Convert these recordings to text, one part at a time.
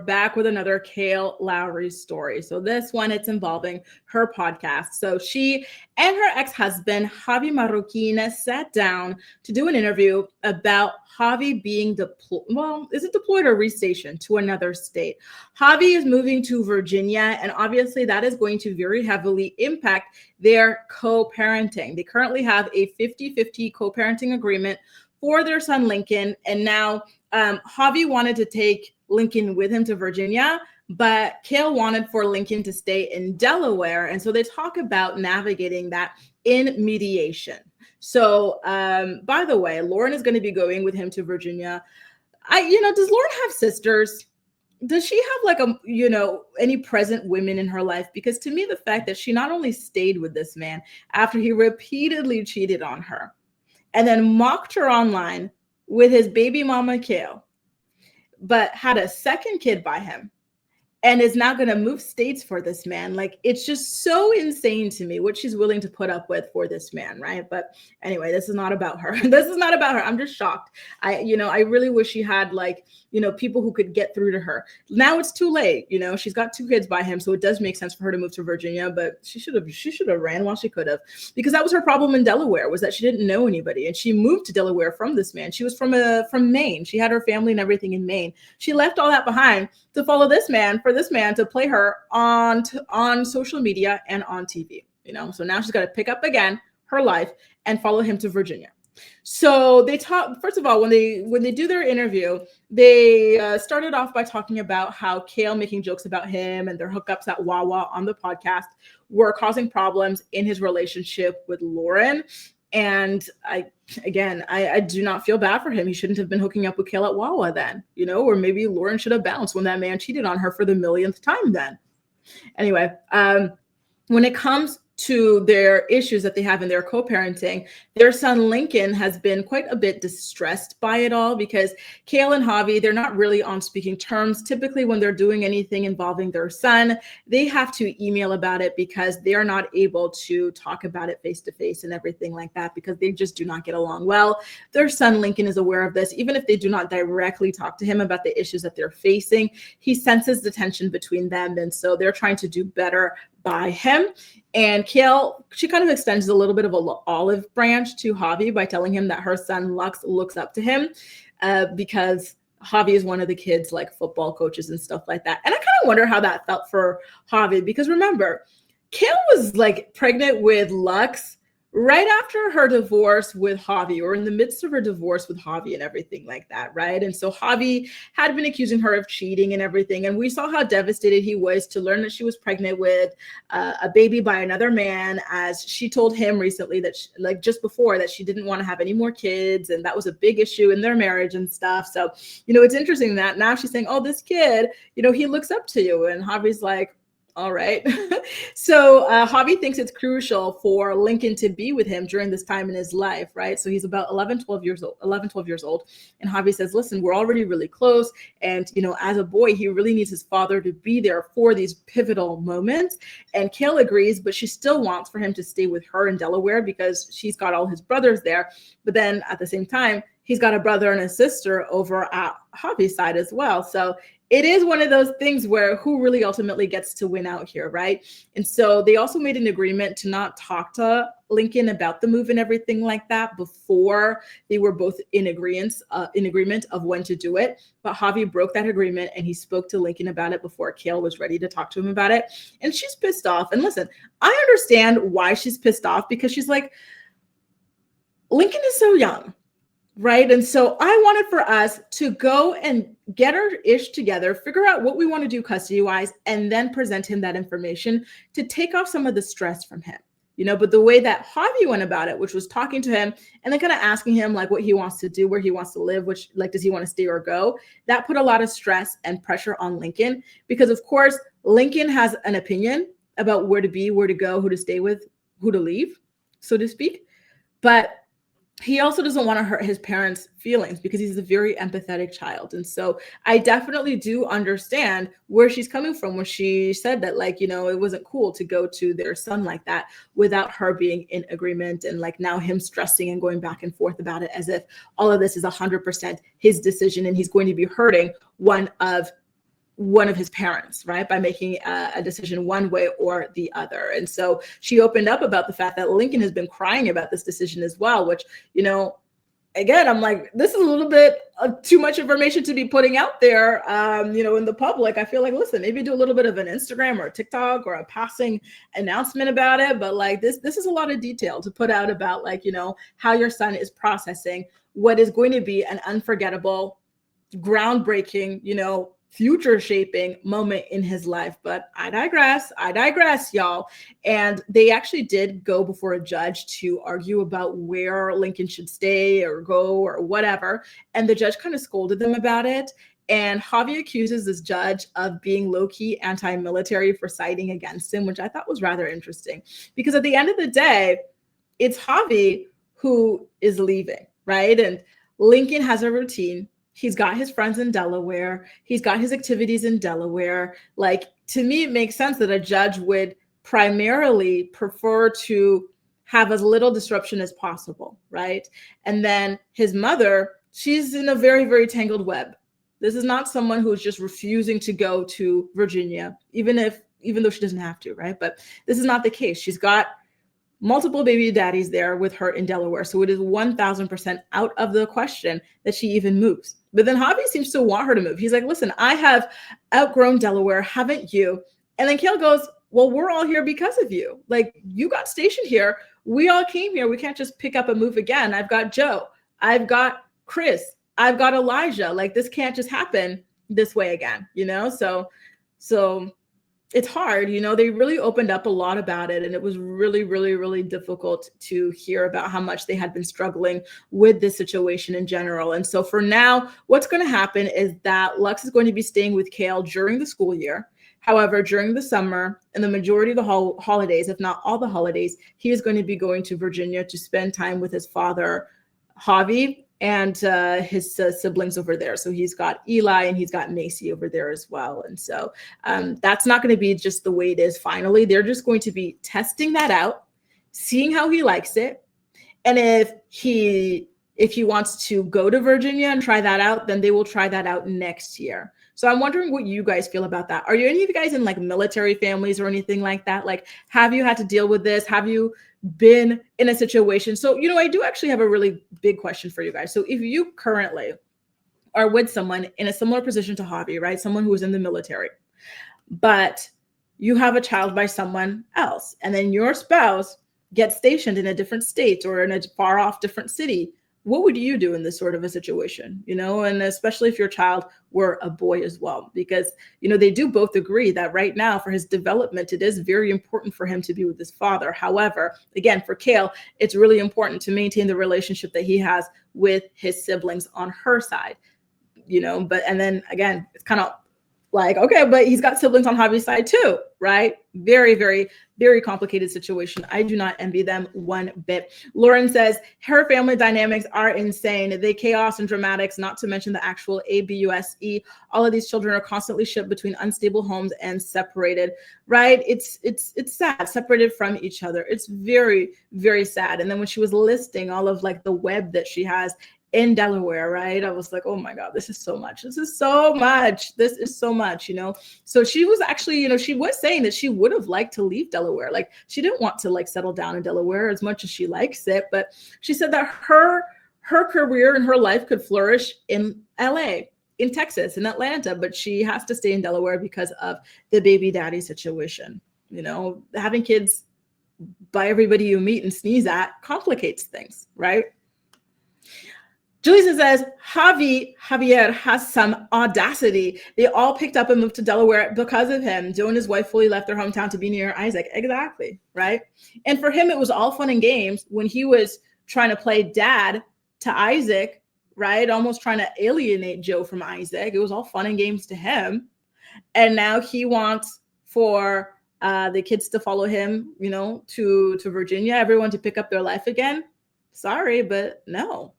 back with another Kail Lowry story. So this one, it's involving her podcast. So she and her ex-husband, Javi Marroquin, sat down to do an interview about Javi being deployed. Well, is it deployed or restationed to another state? Javi is moving to Virginia, and obviously that is going to very heavily impact their co-parenting. They currently have a 50-50 co-parenting agreement for their son, Lincoln. And now Javi wanted to take Lincoln with him to Virginia, but Kail wanted for Lincoln to stay in Delaware. And so they talk about navigating that in mediation. So by the way, Lauren is going to be going with him to Virginia. Does Lauren have sisters? Does she have any present women in her life? Because to me, the fact that she not only stayed with this man after he repeatedly cheated on her and then mocked her online with his baby mama, Kail, but had a second kid by him and is now going to move states for this man. Like, it's just so insane to me what she's willing to put up with for this man, right? But anyway, this is not about her. This is not about her. I'm just shocked. I really wish she had people who could get through to her. Now it's too late. She's got 2 kids by him, so it does make sense for her to move to Virginia, but she should have ran while she could have, because that was her problem in Delaware, was that she didn't know anybody. And she moved to Delaware from this man. She was from Maine. She had her family and everything in Maine. She left all that behind to follow this man, for this man to play her on social media and on TV, So now she's got to pick up again her life and follow him to Virginia. So they talk, first of all, when they do their interview, they started off by talking about how Kail making jokes about him and their hookups at Wawa on the podcast were causing problems in his relationship with Lauren. And I do not feel bad for him. He shouldn't have been hooking up with Kail at Wawa then, or maybe Lauren should have bounced when that man cheated on her for the millionth time then. Anyway, when it comes to their issues that they have in their co-parenting, their son Lincoln has been quite a bit distressed by it all, because Kail and Javi, they're not really on speaking terms. Typically, when they're doing anything involving their son, they have to email about it because they are not able to talk about it face to face and everything like that, because they just do not get along well. Their son Lincoln is aware of this. Even if they do not directly talk to him about the issues that they're facing, he senses the tension between them. And so they're trying to do better by him. And Kail, she kind of extends a little bit of an olive branch to Javi by telling him that her son Lux looks up to him because Javi is one of the kids' football coaches and stuff like that. And I kind of wonder how that felt for Javi, because remember, Kail was pregnant with Lux right after her divorce with Javi, or in the midst of her divorce with Javi and everything like that, right? And so Javi had been accusing her of cheating and everything. And we saw how devastated he was to learn that she was pregnant with a baby by another man, as she told him recently that just before, that she didn't want to have any more kids. And that was a big issue in their marriage and stuff. So, it's interesting that now she's saying, oh, this kid, he looks up to you. And Javi's like, all right. So Javi thinks it's crucial for Lincoln to be with him during this time in his life, right? So he's about 12 years old. And Javi says, listen, we're already really close. And, as a boy, he really needs his father to be there for these pivotal moments. And Kail agrees, but she still wants for him to stay with her in Delaware because she's got all his brothers there. But then at the same time, he's got a brother and a sister over at Javi's side as well. So it is one of those things where who really ultimately gets to win out here, right? And so they also made an agreement to not talk to Lincoln about the move and everything like that before they were both in agreement of when to do it. But Javi broke that agreement and he spoke to Lincoln about it before Kail was ready to talk to him about it. And she's pissed off. And listen, I understand why she's pissed off, because she's like, Lincoln is so young. Right. And so I wanted for us to go and get our ish together, figure out what we want to do custody wise, and then present him that information to take off some of the stress from him. But the way that Javi went about it, which was talking to him and then kind of asking him what he wants to do, where he wants to live, which does he want to stay or go? That put a lot of stress and pressure on Lincoln, because of course, Lincoln has an opinion about where to be, where to go, who to stay with, who to leave, so to speak. But he also doesn't want to hurt his parents' feelings because he's a very empathetic child. And so I definitely do understand where she's coming from when she said that, it wasn't cool to go to their son like that without her being in agreement, and now him stressing and going back and forth about it as if all of this is 100% his decision and he's going to be hurting one of one of his parents, right, by making a decision one way or the other. And so she opened up about the fact that Lincoln has been crying about this decision as well, which, again, I'm like, this is a little bit too much information to be putting out there, in the public. I feel like, listen, maybe do a little bit of an Instagram or a TikTok or a passing announcement about it. But like this is a lot of detail to put out about how your son is processing what is going to be an unforgettable, groundbreaking, future shaping moment in his life. But I digress, y'all. And they actually did go before a judge to argue about where Lincoln should stay or go or whatever. And the judge kind of scolded them about it. And Javi accuses this judge of being low-key anti-military for siding against him, which I thought was rather interesting. Because at the end of the day, it's Javi who is leaving, right? And Lincoln has a routine. He's got his friends in Delaware. He's got his activities in Delaware. Like, to me, it makes sense that a judge would primarily prefer to have as little disruption as possible, right? And then his mother, she's in a very, very tangled web. This is not someone who's just refusing to go to Virginia, even though she doesn't have to, right? But this is not the case. She's got multiple baby daddies there with her in Delaware. So it is 1000% out of the question that she even moves. But then Javi seems to want her to move. He's like, listen, I have outgrown Delaware, haven't you? And then Kail goes, well, we're all here because of you. Like, you got stationed here. We all came here. We can't just pick up and move again. I've got Joe. I've got Chris. I've got Elijah. Like, this can't just happen this way again, So it's hard, they really opened up a lot about it. And it was really, really, really difficult to hear about how much they had been struggling with this situation in general. And so for now, what's going to happen is that Lux is going to be staying with Kail during the school year. However, during the summer and the majority of the holidays, if not all the holidays, he is going to be going to Virginia to spend time with his father, Javi, and his siblings over there. So he's got Eli and he's got Macy over there as well. And so that's not going to be just the way it is finally. They're just going to be testing that out, seeing how he likes it. And if he wants to go to Virginia and try that out, then they will try that out next year. So I'm wondering what you guys feel about that. Are you any of you guys in like military families or anything like that? Like, have you had to deal with this? Have you been in a situation? So, I do actually have a really big question for you guys. So if you currently are with someone in a similar position to Javi, right? Someone who is in the military, but you have a child by someone else, and then your spouse gets stationed in a different state or in a far off different city, what would you do in this sort of a situation? And especially if your child were a boy as well, because, they do both agree that right now for his development, it is very important for him to be with his father. However, again, for Kail, it's really important to maintain the relationship that he has with his siblings on her side, and then again, it's kind of like, okay, but he's got siblings on Javi's side too, right? Very, very, very complicated situation. I do not envy them one bit. Lauren says, her family dynamics are insane. They chaos and dramatics, not to mention the actual ABUSE. All of these children are constantly shipped between unstable homes and separated, right? It's sad, separated from each other. It's very, very sad. And then when she was listing all of like the web that she has in Delaware, right? I was like, oh my God, this is so much. This is so much. This is so much, So she was actually, she was saying that she would have liked to leave Delaware. Like, she didn't want to like settle down in Delaware as much as she likes it, but she said that her career and her life could flourish in LA, in Texas, in Atlanta, but she has to stay in Delaware because of the baby daddy situation. Having kids by everybody you meet and sneeze at complicates things, right? Julissa says, Javier has some audacity. They all picked up and moved to Delaware because of him. Joe and his wife fully left their hometown to be near Isaac. Exactly, right? And for him, it was all fun and games when he was trying to play dad to Isaac, right? Almost trying to alienate Joe from Isaac. It was all fun and games to him. And now he wants for the kids to follow him, to Virginia, everyone to pick up their life again. Sorry, but no.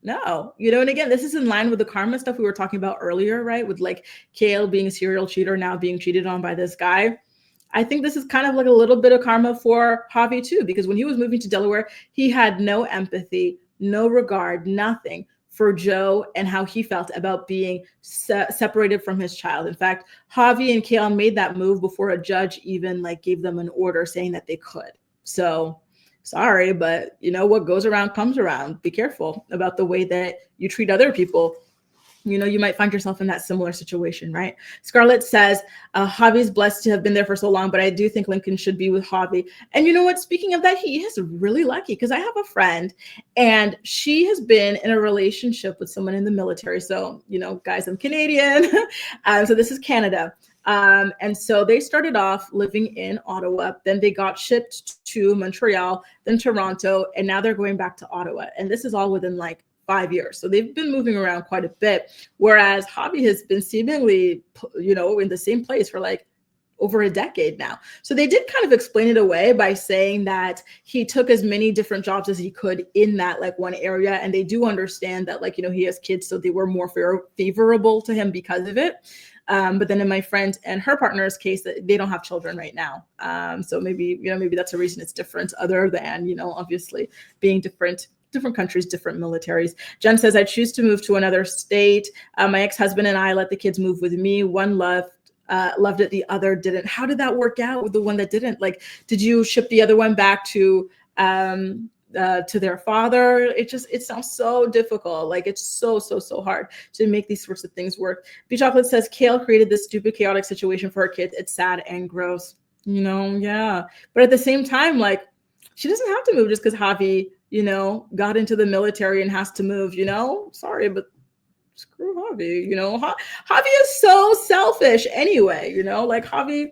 And again, this is in line with the karma stuff we were talking about earlier, right? With like Kail being a serial cheater, now being cheated on by this guy. I think this is kind of like a little bit of karma for Javi too, because when he was moving to Delaware, he had no empathy, no regard, nothing for Joe and how he felt about being separated from his child. In fact, Javi and Kail made that move before a judge even like gave them an order saying that they could. So sorry, but you know what goes around comes around. Be careful about the way that you treat other people. You know, you might find yourself in that similar situation, right? Scarlett says, Javi's blessed to have been there for so long, but I do think Lincoln should be with Javi. And you know what? Speaking of that, he is really lucky because I have a friend and she has been in a relationship with someone in the military. So, you know, guys, I'm Canadian. So this is Canada. And so they started off living in Ottawa, then they got shipped to Montreal, then Toronto, and now they're going back to Ottawa. And this is all within like 5 years. So they've been moving around quite a bit, whereas Javi has been seemingly, you know, in the same place for like over a decade now. So they did kind of explain it away by saying that he took as many different jobs as he could in that like one area. And they do understand that, like, you know, he has kids, so they were more favorable to him because of it. But then in my friend and her partner's case, they don't have children right now. So maybe, you know, maybe that's a reason it's different, other than, you know, obviously being different countries, different militaries. Jen says, I choose to move to another state. My ex-husband and I let the kids move with me. One loved it, the other didn't. How did that work out with the one that didn't? Like, did you ship the other one back to their father? It sounds so difficult. Like, it's so hard to make these sorts of things work. B Chocolate says, Kail created this stupid, chaotic situation for her kids. It's sad and gross. You know, yeah. But at the same time, like, she doesn't have to move just because Javi, you know, got into the military and has to move, you know? Sorry, but screw Javi, you know? Javi is so selfish anyway, you know? Like, Javi,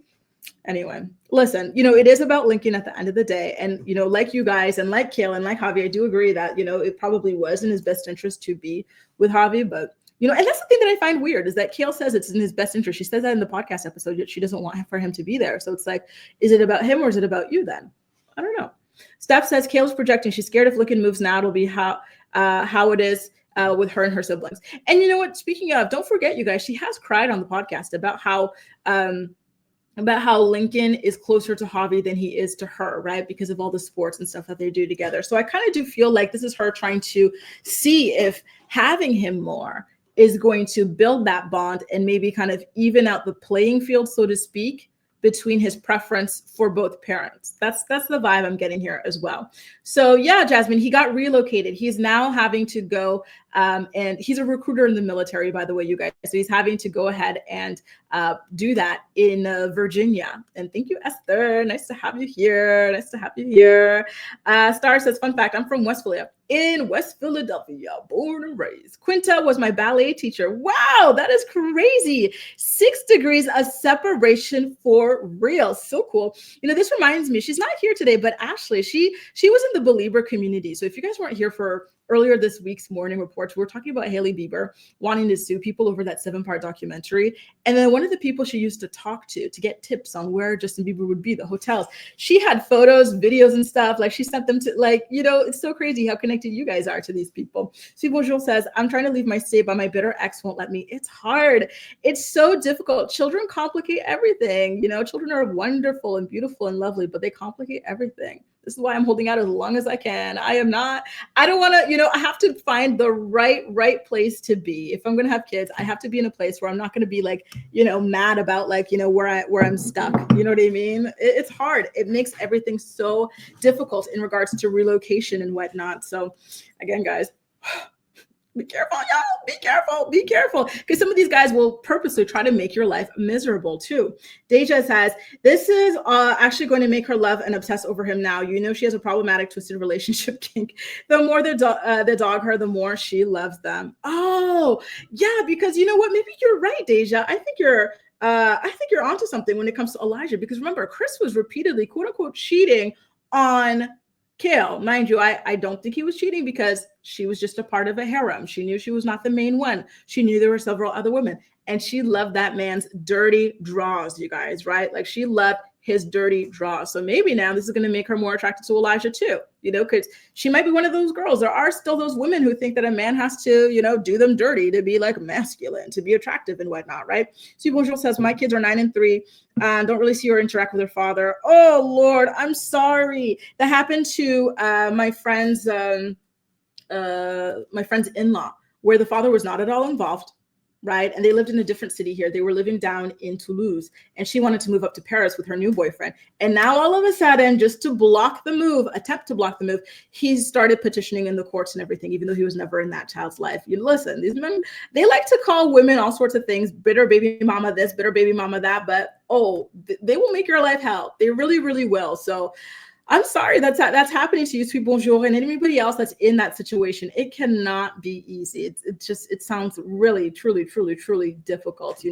anyway. Listen, you know, it is about Lincoln at the end of the day. And, you know, like you guys and like Kail and like Javi, I do agree that, you know, it probably was in his best interest to be with Javi. But, you know, and that's the thing that I find weird is that Kail says it's in his best interest. She says that in the podcast episode, yet she doesn't want for him to be there. So it's like, is it about him or is it about you then? I don't know. Steph says Kail's projecting. She's scared if Lincoln moves now, it'll be how it is with her and her siblings. And you know what? Speaking of, don't forget, you guys, she has cried on the podcast about how Lincoln is closer to Javi than he is to her, right? Because of all the sports and stuff that they do together. So I kind of do feel like this is her trying to see if having him more is going to build that bond and maybe kind of even out the playing field, so to speak, between his preference for both parents. That's the vibe I'm getting here as well. So yeah, Jasmine, he got relocated. He's now having to go, and he's a recruiter in the military, by the way, you guys. So he's having to go ahead and do that in Virginia. And thank you, Esther. Nice to have you here. Star says, fun fact, I'm from West Philadelphia. In West Philadelphia, born and raised. Quinta was my ballet teacher. Wow, that is crazy. 6 degrees of separation for real. So cool. You know, this reminds me, she's not here today, but Ashley, she was in the Belieber community. So if you guys weren't here for earlier this week's morning reports, we were talking about Hailey Bieber wanting to sue people over that 7-part documentary. And then one of the people she used to talk to get tips on where Justin Bieber would be, the hotels, she had photos, videos, and stuff. Like, she sent them to, like, you know, it's so crazy how connected you guys are to these people. Sweet Bonjour says, I'm trying to leave my state, but my bitter ex won't let me. It's hard. It's so difficult. Children complicate everything. You know, children are wonderful and beautiful and lovely, but they complicate everything. This is why I'm holding out as long as I can. I don't want to, you know, I have to find the right place to be. If I'm going to have kids, I have to be in a place where I'm not going to be like, you know, mad about like, you know, where I'm stuck. You know what I mean? It's hard. It makes everything so difficult in regards to relocation and whatnot. So again, guys, be careful, y'all. Be careful. Because some of these guys will purposely try to make your life miserable too. Deja says, this is actually going to make her love and obsess over him now. You know, she has a problematic, twisted relationship kink. The more they dog her, the more she loves them. Oh, yeah, because you know what? Maybe you're right, Deja. I think you're onto something when it comes to Elijah. Because remember, Chris was repeatedly, quote unquote, cheating on Kail. Mind you, I don't think he was cheating because she was just a part of a harem. She knew she was not the main one. She knew there were several other women. And she loved that man's dirty draws, you guys, right? Like, she loved his dirty draws. So maybe now this is going to make her more attracted to Elijah too, you know, because she might be one of those girls. There are still those women who think that a man has to, you know, do them dirty to be like masculine, to be attractive and whatnot, right? So Bonjour says, my kids are 9 and 3 and don't really see her interact with her father. Oh, Lord, I'm sorry. That happened to my friend's in-law. where the father was not at all involved, right? And they lived in a different city here. They were living down in Toulouse, and she wanted to move up to Paris with her new boyfriend. And now all of a sudden, just to block the move, attempt to block the move, he started petitioning in the courts and everything, even though he was never in that child's life. You listen, these men, they like to call women all sorts of things, bitter baby mama this, bitter baby mama that, but they will make your life hell. They really, really will. So I'm sorry that's happening to you, Sweet Bonjour, and anybody else that's in that situation. It cannot be easy. It sounds really, truly, truly, truly difficult,